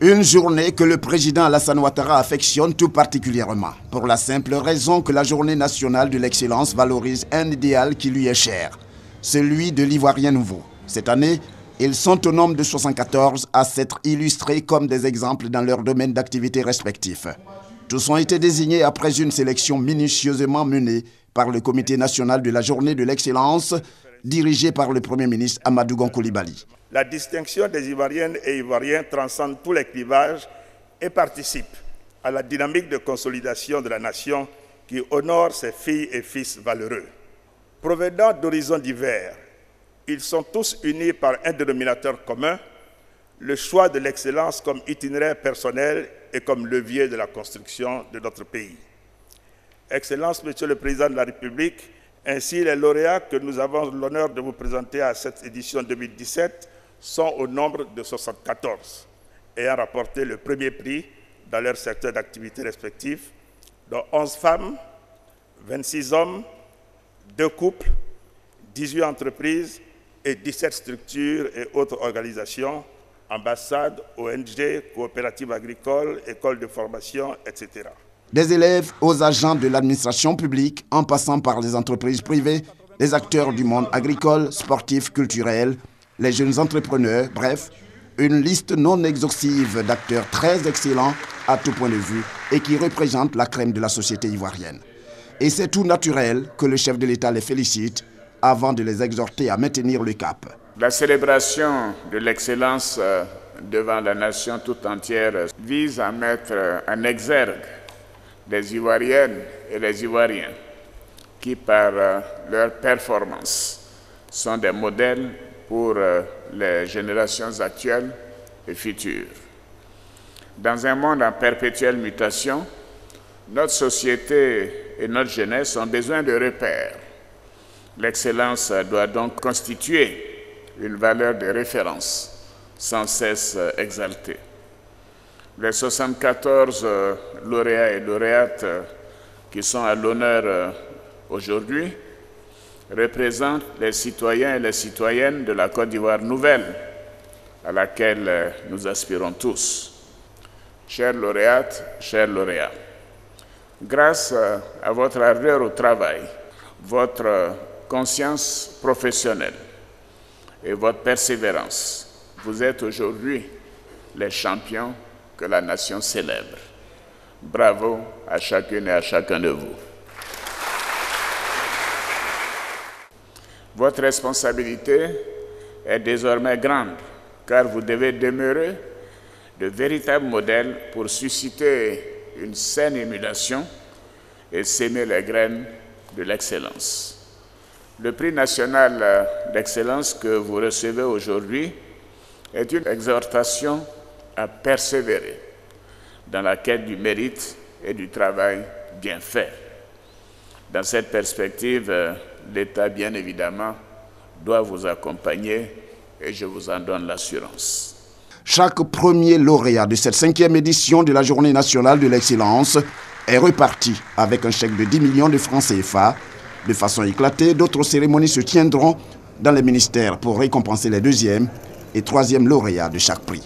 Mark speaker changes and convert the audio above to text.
Speaker 1: Une journée que le président Alassane Ouattara affectionne tout particulièrement, pour la simple raison que la journée nationale de l'excellence valorise un idéal qui lui est cher, celui de l'Ivoirien nouveau. Cette année, ils sont au nombre de 74 à s'être illustrés comme des exemples dans leur domaine d'activité respectifs. Tous ont été désignés après une sélection minutieusement menée par le Comité national de la journée de l'excellence, dirigé par le Premier ministre Amadou Gon Coulibaly.
Speaker 2: La distinction des Ivoiriennes et Ivoiriens transcende tous les clivages et participe à la dynamique de consolidation de la nation qui honore ses filles et fils valeureux. Provenant d'horizons divers, ils sont tous unis par un dénominateur commun, le choix de l'excellence comme itinéraire personnel et comme levier de la construction de notre pays. Excellence, Monsieur le Président de la République, ainsi les lauréats que nous avons l'honneur de vous présenter à cette édition 2017 sont au nombre de 74, ayant rapporté le premier prix dans leur secteur d'activité respectif, dont 11 femmes, 26 hommes, 2 couples, 18 entreprises et 17 structures et autres organisations, ambassades, ONG, coopératives agricoles, écoles de formation, etc.
Speaker 1: Des élèves aux agents de l'administration publique, en passant par les entreprises privées, les acteurs du monde agricole, sportif, culturel, les jeunes entrepreneurs, bref, une liste non exhaustive d'acteurs très excellents à tout point de vue et qui représentent la crème de la société ivoirienne. Et c'est tout naturel que le chef de l'État les félicite avant de les exhorter à maintenir le cap.
Speaker 3: La célébration de l'excellence devant la nation tout entière vise à mettre en exergue les Ivoiriennes et les Ivoiriens qui, par leur performance, sont des modèles pour les générations actuelles et futures. Dans un monde en perpétuelle mutation, notre société et notre jeunesse ont besoin de repères. L'excellence doit donc constituer une valeur de référence sans cesse exaltée. Les 74 lauréats et lauréates qui sont à l'honneur aujourd'hui représentent les citoyens et les citoyennes de la Côte d'Ivoire nouvelle, à laquelle nous aspirons tous. Chères lauréates, chers lauréats, grâce à votre ardeur au travail, votre conscience professionnelle et votre persévérance, vous êtes aujourd'hui les champions que la nation célèbre. Bravo à chacune et à chacun de vous. Votre responsabilité est désormais grande, car vous devez demeurer de véritables modèles pour susciter une saine émulation et s'aimer les graines de l'excellence. Le prix national d'excellence que vous recevez aujourd'hui est une exhortation à persévérer dans la quête du mérite et du travail bien fait. Dans cette perspective, l'État, bien évidemment, doit vous accompagner et je vous en donne l'assurance.
Speaker 1: Chaque premier lauréat de cette 5e édition de la Journée nationale de l'excellence est reparti avec un chèque de 10 millions de francs CFA. De façon éclatée, d'autres cérémonies se tiendront dans les ministères pour récompenser les 2e et 3e lauréats de chaque prix.